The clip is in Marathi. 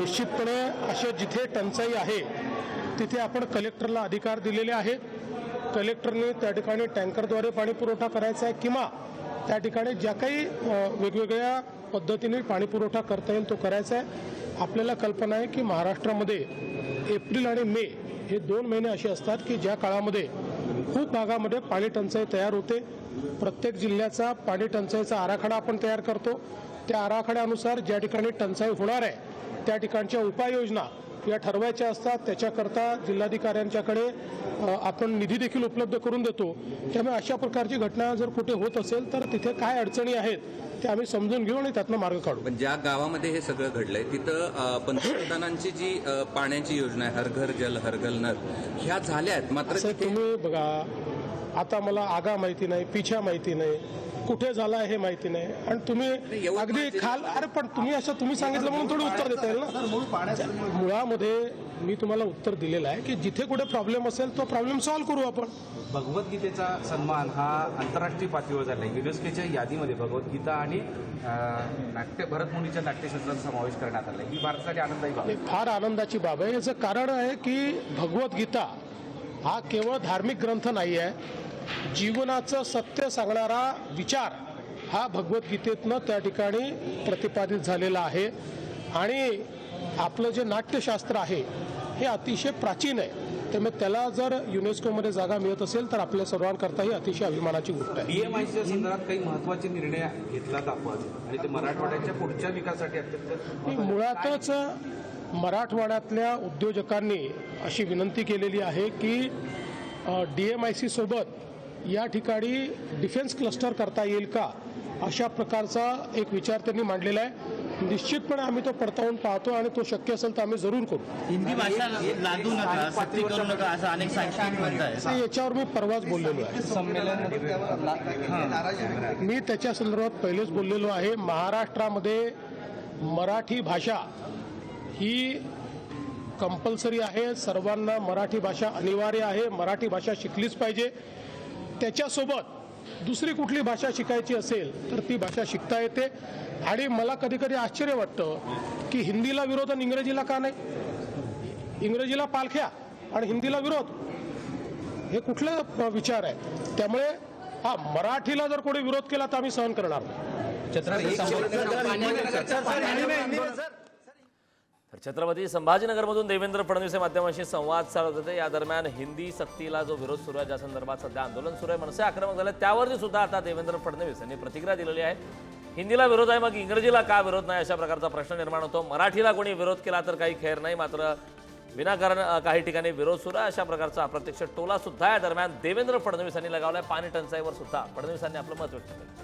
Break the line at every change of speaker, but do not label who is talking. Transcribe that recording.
निश्चितपणे अशा जिथे टंचाई आहे तिथे आपण कलेक्टरला अधिकार दिलेले आहेत. कलेक्टरने त्या ठिकाणी टँकरद्वारे पाणी पुरवठा करायचा आहे किंवा त्या ठिकाणी ज्या काही वेगवेगळ्या पद्धतीने पाणी पुरवठा करता येईल तो करायचा आहे. आपल्याला कल्पना आहे की महाराष्ट्रामध्ये एप्रिल आणि मे हे 2 महिने असे असतात की ज्या काळामध्ये खूप भागामध्ये पाणी टंचाई तयार होते. प्रत्येक जिल्ह्याचा पाणी टंचाईचा आराखडा आपण तयार करतो. त्या आराखड्यानुसार ज्या ठिकाणी टंचाई होणार आहे त्या ठिकाणच्या उपाययोजना या ठरवायच्या असतात. त्याच्याकरता जिल्हाधिकाऱ्यांच्याकडे आपण निधी देखील उपलब्ध करून देतो. त्यामुळे अशा प्रकारची घटना जर कुठे होत असेल तर तिथे काय अडचणी आहेत ते आम्ही समजून घेऊ आणि त्यातनं मार्ग काढू.
पण ज्या गावामध्ये हे सगळं घडलंय तिथं पंतप्रधानांची जी पाण्याची योजना आहे हर घर जल हर घर नल ह्या झाल्या आहेत. मात्र
तुम्ही बघा, आता मला आगा माहिती नाही, पिछा माहिती नाही, कुठे झाला हे माहिती नाही आणि तुम्ही अगदी खाल अरे पण तुम्ही सांगितलं म्हणून थोडं उत्तर देता येईल ना. मुळामध्ये मी तुम्हाला उत्तर दिलेलं आहे की जिथे कुठे प्रॉब्लेम असेल तो प्रॉब्लेम सॉल्व्ह करू आपण.
भगवद्गीतेचा सन्मान हा आंतरराष्ट्रीय पातळीवर झाला आहे. युनेस्कोच्या यादीमध्ये भगवद्गीता आणि भरतमुनीच्या नाट्यशास्त्राचा समावेश करण्यात आला आहे. ही भारतासाठी आनंदाची बाब आहे.
फार आनंदाची बाब आहे. याचं कारण आहे की भगवद्गीता हा केवळ धार्मिक ग्रंथ नाही आहे. जीवनाचं सत्य सांगणारा विचार हा भगवद्गीतेतनं त्या ठिकाणी प्रतिपादित झालेला आहे. आणि आपलं जे नाट्यशास्त्र आहे हे अतिशय प्राचीन आहे. त्यामुळे त्याला जर युनेस्कोमध्ये जागा मिळत असेल तर आपल्या सर्वांकरता ही अतिशय अभिमानाची गोष्ट आहे.
DMICच्या संदर्भात काही महत्त्वाचे निर्णय घेतलात आपण आणि ते मराठवाड्याच्या पुढच्या विकासासाठी अत्यंत
मुळातच मराठवाड्यातल्या उद्योजकांनी अशी विनंती केलेली आहे की DMIC सोबत या ठिकाणी डिफेन्स क्लस्टर करता येईल का अशा प्रकारचा एक विचार त्यांनी मांडलेला आहे. निश्चितपणे आम्ही तो पडताळून पाहतो आणि तो शक्य असेल तर आम्ही जरूर करू.
हिंदी भाषा लादू नका, सक्ती करू नका असं अनेक साहित्यिक म्हणताय.
याच्यावर मी परवाच बोललेलो आहे. मी त्याच्या संदर्भात पहिलेच बोललेलो आहे. महाराष्ट्रामध्ये मराठी भाषा ही कंपल्सरी आहे. सर्वांना मराठी भाषा अनिवार्य आहे. मराठी भाषा शिकलीच पाहिजे. त्याच्यासोबत दुसरी कुठली भाषा शिकायची असेल तर ती भाषा शिकता येते. आणि मला कधी कधी आश्चर्य वाटतं की हिंदीला विरोध आणि इंग्रजीला का नाही. इंग्रजीला पालख्या आणि हिंदीला विरोध हे कुठला विचार आहे. त्यामुळे हा मराठीला जर कोणी विरोध केला तर आम्ही सहन करणार नाही.
छत्रपती संभाजीनगरमधून देवेंद्र फडणवीस माध्यमांशी संवाद साधत होते. या दरम्यान हिंदी सक्तीला जो विरोध सुरू आहे ज्या संदर्भात सध्या आंदोलन सुरू आहे, मनसे आक्रमक झाले, त्यावरती सुद्धा आता देवेंद्र फडणवीस यांनी प्रतिक्रिया दिलेली आहे. हिंदीला विरोध आहे मग इंग्रजीला का विरोध नाही अशा प्रकारचा प्रश्न निर्माण होतो. मराठीला कोणी विरोध केला तर काही खैर नाही, मात्र विनाकारण काही ठिकाणी विरोध सुरू आहे अशा प्रकारचा अप्रत्यक्ष टोला सुद्धा या दरम्यान देवेंद्र फडणवीस यांनी लगावलाय. पाणी टंचाईवर सुद्धा फडणवीसांनी आपलं मत व्यक्त केलं.